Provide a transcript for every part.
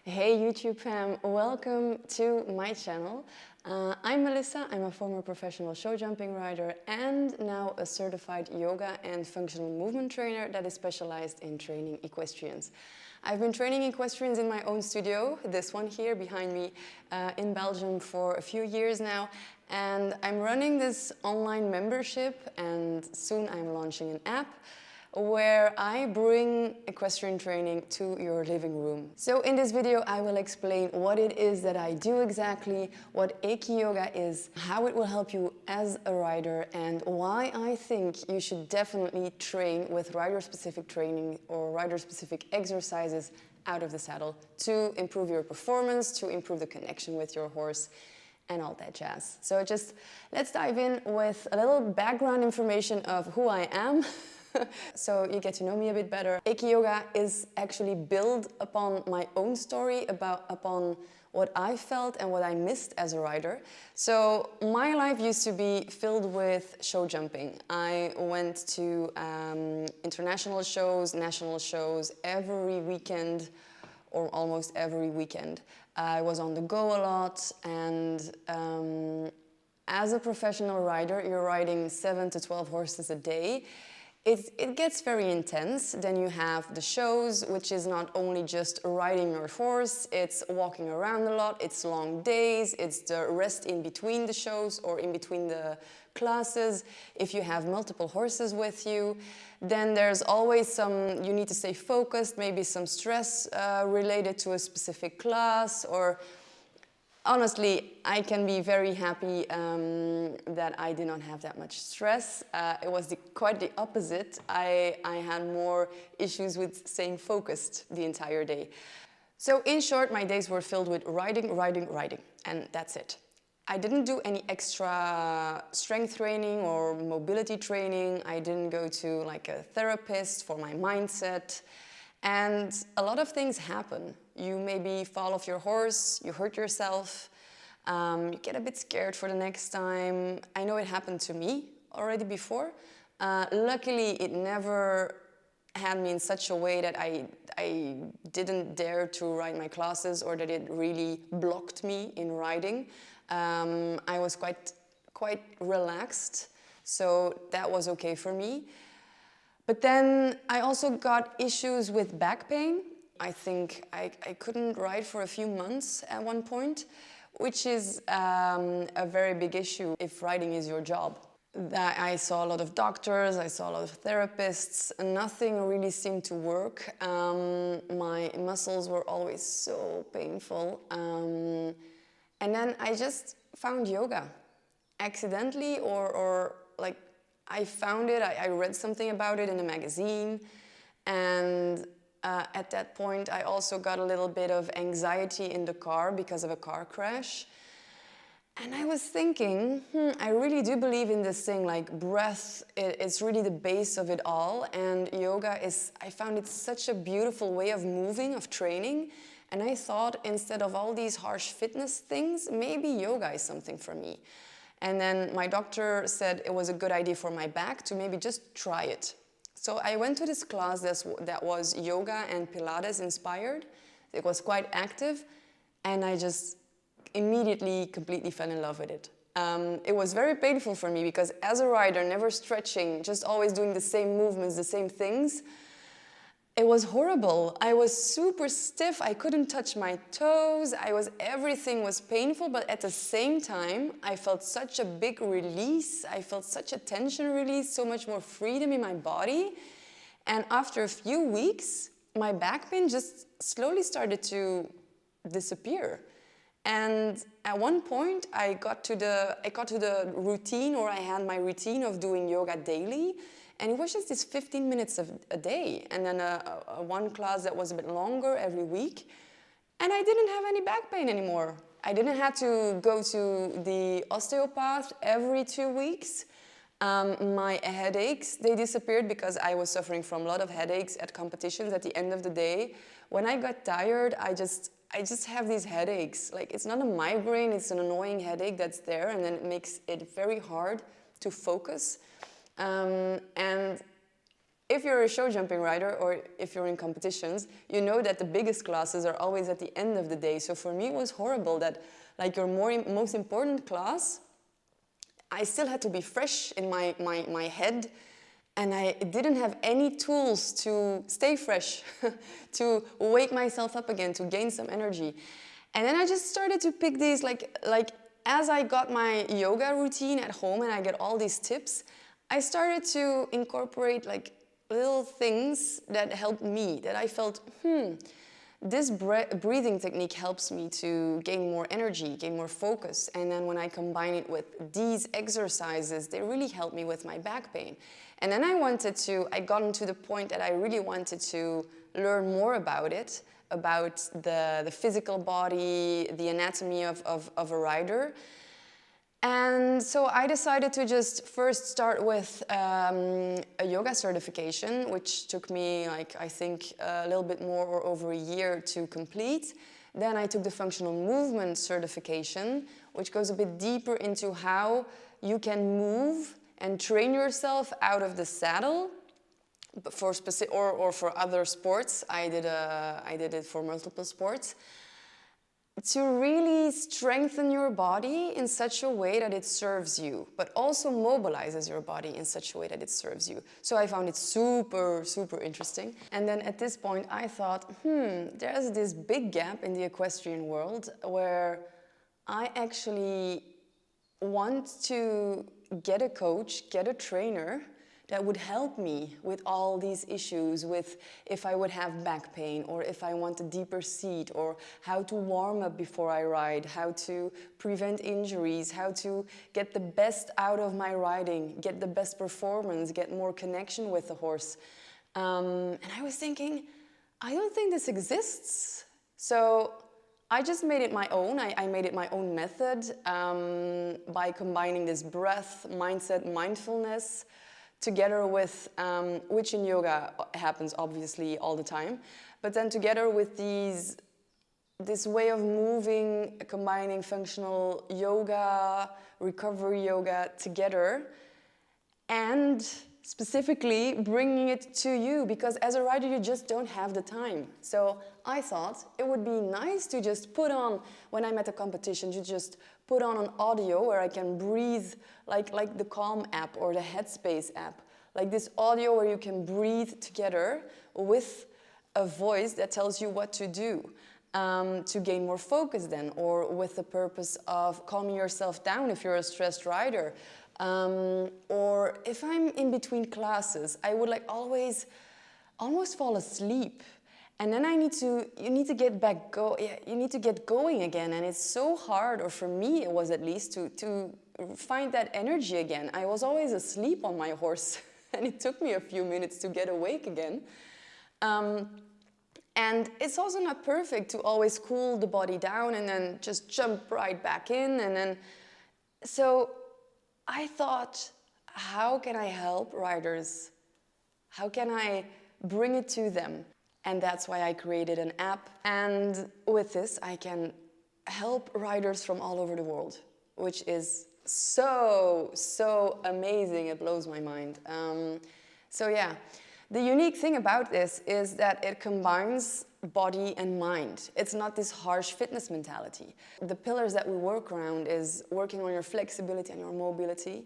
Hey YouTube fam, welcome to my channel. I'm Melissa, I'm a former professional show jumping rider and now a certified yoga and functional movement trainer that is specialized in training equestrians. I've been training equestrians in my own studio, this one here behind me, in Belgium for a few years now, and I'm running this online membership and soon I'm launching an app where I bring equestrian training to your living room. So in this video I will explain what it is that I do exactly, what Equi Yoga is, how it will help you as a rider, and why I think you should definitely train with rider-specific training or rider-specific exercises out of the saddle to improve your performance, to improve the connection with your horse, and all that jazz. So let's dive in with a little background information of who I am. So you get to know me a bit better. Equi Yoga is actually built upon my own story, upon what I felt and what I missed as a rider. So my life used to be filled with show jumping. I went to international shows, national shows every weekend, or almost every weekend. I was on the go a lot, and as a professional rider, you're riding 7 to 12 horses a day. It gets very intense. Then you have the shows, which is not only just riding your horse, it's walking around a lot, it's long days, it's the rest in between the shows or in between the classes. If you have multiple horses with you, then there's always you need to stay focused, maybe some stress related to a specific class, or honestly, I can be very happy that I did not have that much stress. It was quite the opposite. I had more issues with staying focused the entire day. So in short, my days were filled with riding, and that's it. I didn't do any extra strength training or mobility training. I didn't go to like a therapist for my mindset. And a lot of things happen. You maybe fall off your horse, you hurt yourself, you get a bit scared for the next time. I know it happened to me already before. Luckily, it never had me in such a way that I didn't dare to ride my classes or that it really blocked me in riding. I was quite relaxed, so that was okay for me. But then I also got issues with back pain. I think I couldn't ride for a few months at one point, which is a very big issue if riding is your job. I saw a lot of doctors, I saw a lot of therapists, and nothing really seemed to work. My muscles were always so painful. And then I just found yoga, accidentally or like I found it, I read something about it in a magazine, and at that point I also got a little bit of anxiety in the car because of a car crash. And I was thinking, I really do believe in this thing, like breath, it's really the base of it all, and yoga I found it such a beautiful way of moving, of training, and I thought instead of all these harsh fitness things, maybe yoga is something for me. And then my doctor said it was a good idea for my back to maybe just try it. So I went to this class that was yoga and Pilates inspired. It was quite active, and I just immediately completely fell in love with it. It was very painful for me because as a rider, never stretching, just always doing the same movements, the same things, it was horrible. I was super stiff. I couldn't touch my toes. Everything was painful, but at the same time, I felt such a big release. I felt such a tension release, so much more freedom in my body. And after a few weeks, my back pain just slowly started to disappear. And at one point, I got to the routine, or I had my routine of doing yoga daily. And it was just this 15 minutes a day, and then one class that was a bit longer every week. And I didn't have any back pain anymore. I didn't have to go to the osteopath every 2 weeks. My headaches, they disappeared because I was suffering from a lot of headaches at competitions at the end of the day. When I got tired, I just have these headaches. Like, it's not a migraine, it's an annoying headache that's there, and then it makes it very hard to focus. And if you're a show jumping rider or if you're in competitions, you know that the biggest classes are always at the end of the day. So for me, it was horrible that like your most important class, I still had to be fresh in my head, and I didn't have any tools to stay fresh, to wake myself up again, to gain some energy. And then I just started to pick these, like as I got my yoga routine at home and I get all these tips, I started to incorporate like little things that helped me, that I felt, this breathing technique helps me to gain more energy, gain more focus. And then when I combine it with these exercises, they really help me with my back pain. And then I got to the point that I really wanted to learn more about it, about the physical body, the anatomy of a rider. And so I decided to just first start with a yoga certification, which took me, like, I think a little bit more or over a year to complete. Then I took the functional movement certification, which goes a bit deeper into how you can move and train yourself out of the saddle. But for specific or for other sports, I did it for multiple sports, to really strengthen your body in such a way that it serves you, but also mobilizes your body in such a way that it serves you. So I found it super, super interesting. And then at this point I thought, there's this big gap in the equestrian world where I actually want to get a coach, get a trainer that would help me with all these issues, with if I would have back pain, or if I want a deeper seat, or how to warm up before I ride, how to prevent injuries, how to get the best out of my riding, get the best performance, get more connection with the horse. And I was thinking, I don't think this exists. So I just made it my own. I made it my own method by combining this breath, mindset, mindfulness, together with, which in yoga happens obviously all the time, but then together with this way of moving, combining functional yoga, recovery yoga together, and specifically bringing it to you, because as a rider you just don't have the time. So I thought it would be nice to just put on, when I'm at a competition, to just put on an audio where I can breathe, like the Calm app or the Headspace app, like this audio where you can breathe together with a voice that tells you what to do to gain more focus then, or with the purpose of calming yourself down if you're a stressed rider. Or if I'm in between classes, I would almost fall asleep. And then you need to get you need to get going again. And it's so hard, or for me it was at least, to find that energy again. I was always asleep on my horse and it took me a few minutes to get awake again. And it's also not perfect to always cool the body down and then just jump right back in. And then, so I thought, how can I help riders? How can I bring it to them? And that's why I created an app. And with this, I can help riders from all over the world, which is so, so amazing. It blows my mind. So yeah, the unique thing about this is that it combines body and mind. It's not this harsh fitness mentality. The pillars that we work around is working on your flexibility and your mobility,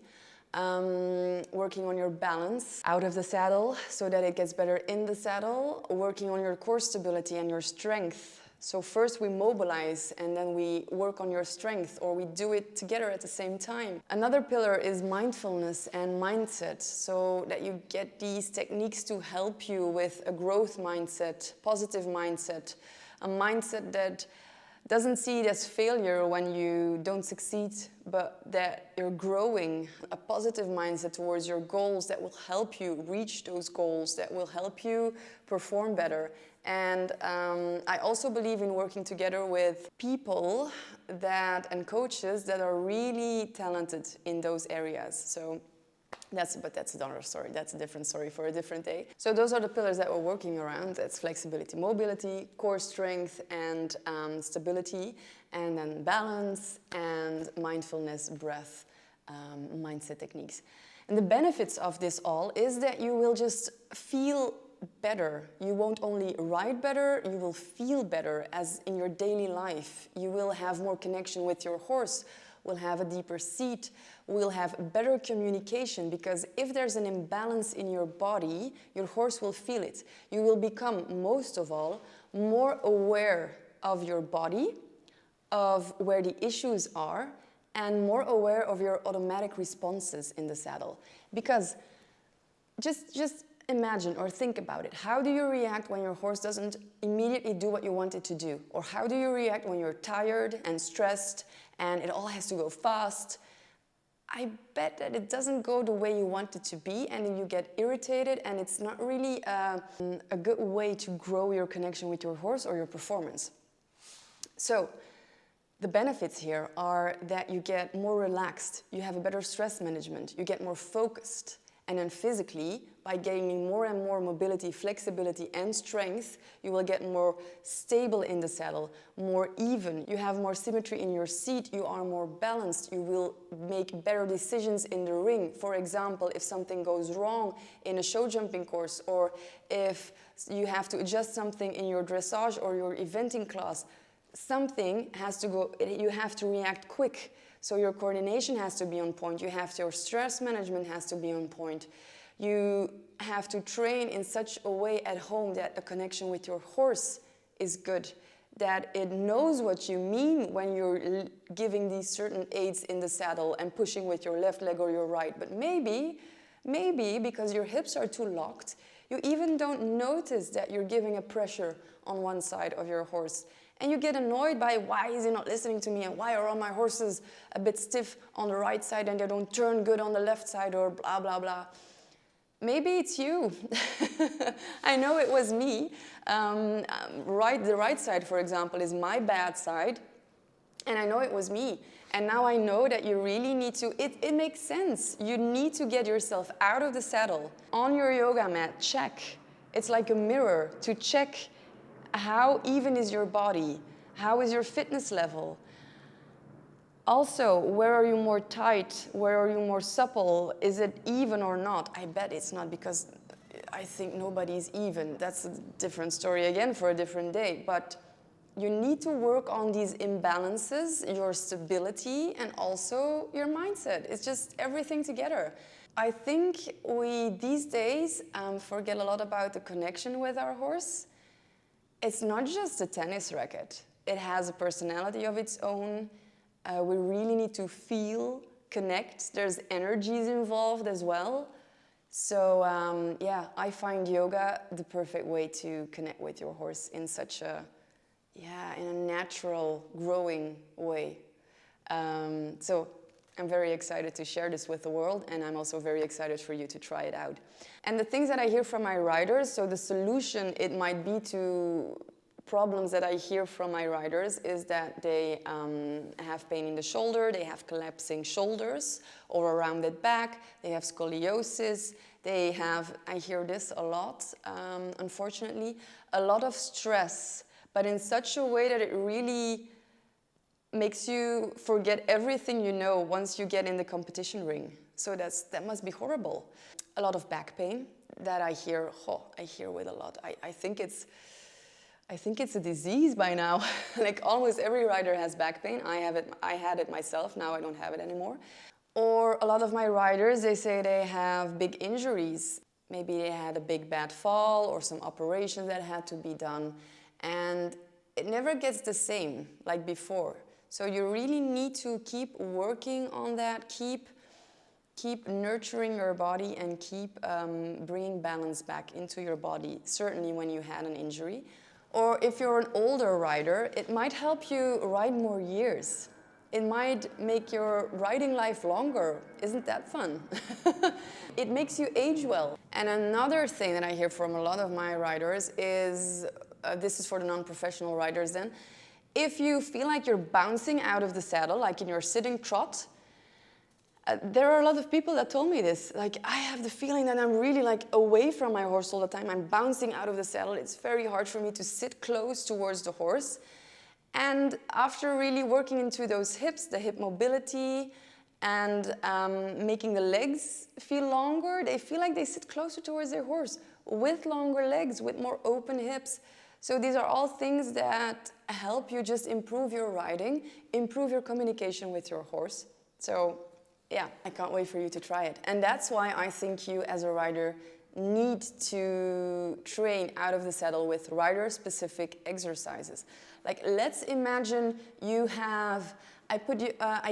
working on your balance out of the saddle so that it gets better in the saddle, working on your core stability and your strength. So first we mobilize and then we work on your strength, or we do it together at the same time. Another pillar is mindfulness and mindset, so that you get these techniques to help you with a growth mindset, positive mindset, a mindset that doesn't see it as failure when you don't succeed, but that you're growing, a positive mindset towards your goals that will help you reach those goals, that will help you perform better. And I also believe in working together with people and coaches that are really talented in those areas. So that's another story. That's a different story for a different day. So those are the pillars that we're working around. That's flexibility, mobility, core strength, and stability, and then balance and mindfulness, breath, mindset techniques. And the benefits of this all is that you will just feel better. You won't only ride better, you will feel better as in your daily life. You will have more connection with your horse, will have a deeper seat, will have better communication, because if there's an imbalance in your body, your horse will feel it. You will become, most of all, more aware of your body, of where the issues are, and more aware of your automatic responses in the saddle. Because just imagine or think about it. How do you react when your horse doesn't immediately do what you want it to do? Or how do you react when you're tired and stressed and it all has to go fast? I bet that it doesn't go the way you want it to be, and then you get irritated, and it's not really a good way to grow your connection with your horse or your performance. So the benefits here are that you get more relaxed, you have a better stress management, you get more focused, and then physically, by gaining more and more mobility, flexibility, and strength, you will get more stable in the saddle, more even, you have more symmetry in your seat, you are more balanced, you will make better decisions in the ring. For example, if something goes wrong in a show jumping course, or if you have to adjust something in your dressage or your eventing class, something has to go, you have to react quick. So your coordination has to be on point, your stress management has to be on point. You have to train in such a way at home that a connection with your horse is good, that it knows what you mean when you're giving these certain aids in the saddle and pushing with your left leg or your right. But maybe because your hips are too locked, you even don't notice that you're giving a pressure on one side of your horse. And you get annoyed by, why is he not listening to me, and why are all my horses a bit stiff on the right side and they don't turn good on the left side, or blah, blah, blah. Maybe it's you. I know it was me. The right side, for example, is my bad side. And I know it was me. And now I know that you really need to, it makes sense. You need to get yourself out of the saddle. On your yoga mat, check. It's like a mirror to check how even is your body, how is your fitness level. Also, where are you more tight? Where are you more supple? Is it even or not? I bet it's not, because I think nobody's even. That's a different story again for a different day. But you need to work on these imbalances, your stability, and also your mindset. It's just everything together. I think we, these days, forget a lot about the connection with our horse. It's not just a tennis racket. It has a personality of its own. We really need to feel, connect. There's energies involved as well. So yeah, I find yoga the perfect way to connect with your horse in such a, in a natural, growing way. So I'm very excited to share this with the world, and I'm also very excited for you to try it out. And the things that I hear from my riders, so the solution it might be to problems that I hear from my riders is that they have pain in the shoulder, they have collapsing shoulders or a rounded back, they have scoliosis, they have, I hear this a lot, unfortunately, a lot of stress, but in such a way that it really makes you forget everything you know once you get in the competition ring. So that must be horrible. A lot of back pain that I hear with a lot. I think it's a disease by now. Like almost every rider has back pain. I had it myself, now I don't have it anymore. Or a lot of my riders, they say they have big injuries. Maybe they had a big bad fall or some operation that had to be done. And it never gets the same like before. So you really need to keep working on that, keep nurturing your body, and keep bringing balance back into your body, certainly when you had an injury. Or if you're an older rider, it might help you ride more years. It might make your riding life longer. Isn't that fun? It makes you age well. And another thing that I hear from a lot of my riders is, this is for the non-professional riders then, if you feel like you're bouncing out of the saddle, like in your sitting trot, there are a lot of people that told me this. Like, I have the feeling that I'm really like away from my horse all the time. I'm bouncing out of the saddle. It's very hard for me to sit close towards the horse. And after really working into those hips, the hip mobility, and making the legs feel longer. They feel like they sit closer towards their horse with longer legs, with more open hips. So these are all things that help you just improve your riding, improve your communication with your horse. So yeah, I can't wait for you to try it. And that's why I think you as a rider need to train out of the saddle with rider-specific exercises. Like, let's imagine you have, I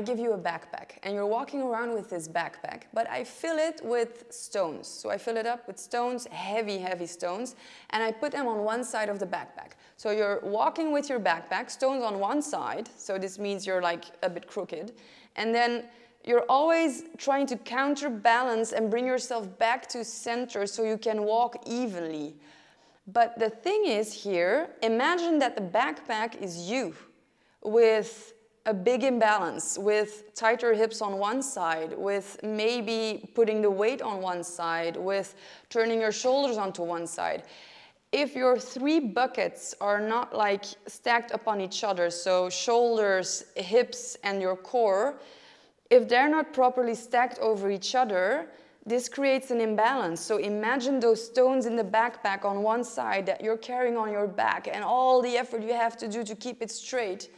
give you a backpack and you're walking around with this backpack, but I fill it with stones. So I fill it up with stones, heavy, heavy stones, and I put them on one side of the backpack. So you're walking with your backpack, stones on one side, so this means you're like a bit crooked, and then you're always trying to counterbalance and bring yourself back to center so you can walk evenly. But the thing is here, imagine that the backpack is you with a big imbalance, with tighter hips on one side, with maybe putting the weight on one side, with turning your shoulders onto one side. If your three buckets are not like stacked upon each other, so shoulders, hips, and your core, if they're not properly stacked over each other, this creates an imbalance. So imagine those stones in the backpack on one side that you're carrying on your back and all the effort you have to do to keep it straight.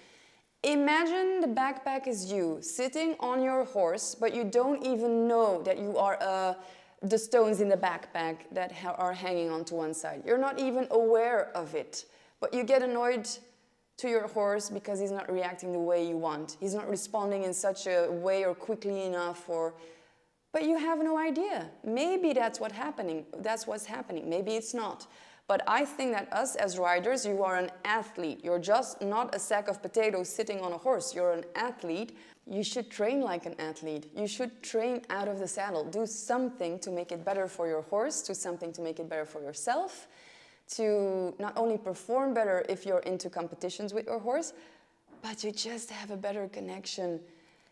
Imagine the backpack is you sitting on your horse, but you don't even know that you are the stones in the backpack that are hanging onto one side. You're not even aware of it, but you get annoyed to your horse because he's not reacting the way you want. He's not responding in such a way or quickly enough, but you have no idea. Maybe that's what's happening. Maybe it's not. But I think that us as riders, you are an athlete. You're just not a sack of potatoes sitting on a horse. You're an athlete. You should train like an athlete. You should train out of the saddle. Do something to make it better for your horse, do something to make it better for yourself, to not only perform better if you're into competitions with your horse, but to just have a better connection.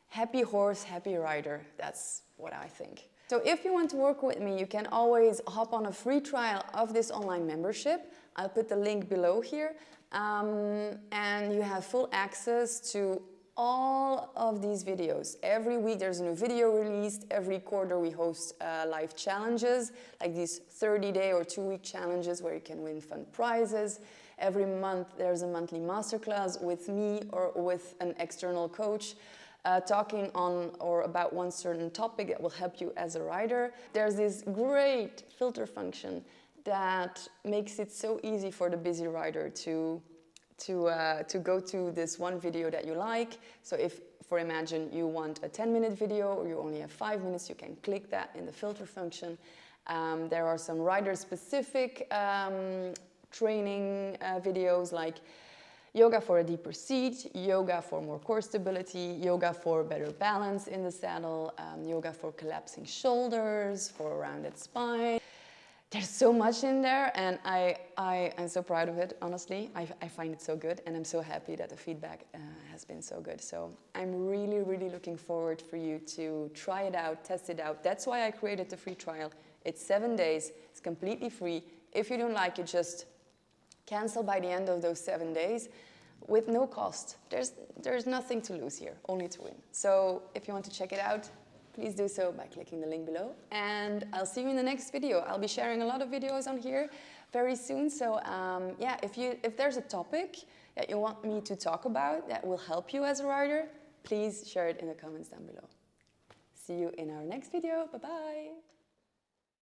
Happy horse, happy rider. That's what I think. So if you want to work with me, you can always hop on a free trial of this online membership. I'll put the link below here. And you have full access to all of these videos. Every week there's a new video released. Every quarter we host live challenges, like these 30-day or 2-week challenges where you can win fun prizes. Every month there's a monthly masterclass with me or with an external coach talking on or about one certain topic that will help you as a rider. There's this great filter function that makes it so easy for the busy rider to go to this one video that you like. So if, for imagine, you want a 10-minute video or you only have 5 minutes, you can click that in the filter function. There are some rider-specific training videos like yoga for a deeper seat, yoga for more core stability, yoga for better balance in the saddle, yoga for collapsing shoulders, for a rounded spine. There's so much in there, and I'm so proud of it, honestly. I find it so good, and I'm so happy that the feedback has been so good. So I'm really, really looking forward for you to try it out, test it out. That's why I created the free trial. It's 7 days, it's completely free. If you don't like it, just cancel by the end of those 7 days with no cost. There's nothing to lose here, only to win. So if you want to check it out, please do so by clicking the link below. And I'll see you in the next video. I'll be sharing a lot of videos on here very soon. So yeah, if there's a topic that you want me to talk about that will help you as a rider, please share it in the comments down below. See you in our next video. Bye-bye.